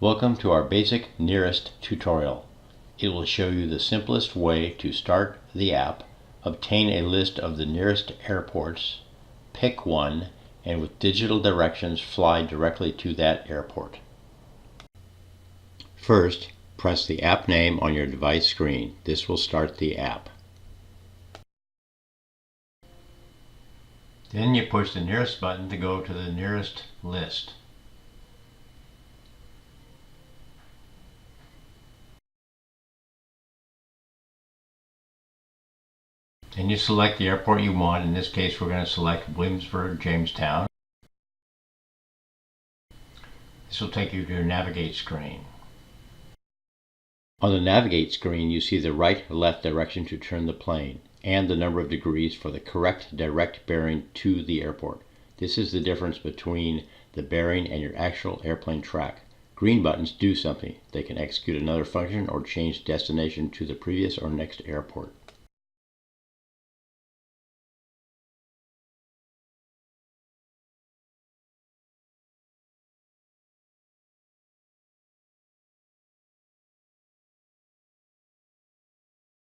Welcome to our basic nearest tutorial. It will show you the simplest way to start the app, obtain a list of the nearest airports, pick one, and with digital directions fly directly to that airport. First, press the app name on your device screen. This will start the app. Then you push the nearest button to go to the nearest list. Then you select the airport you want. In this case, we're going to select Williamsburg, Jamestown. This will take you to your Navigate screen. On the Navigate screen, you see the right or left direction to turn the plane and the number of degrees for the correct direct bearing to the airport. This is the difference between the bearing and your actual airplane track. Green buttons do something. They can execute another function or change destination to the previous or next airport.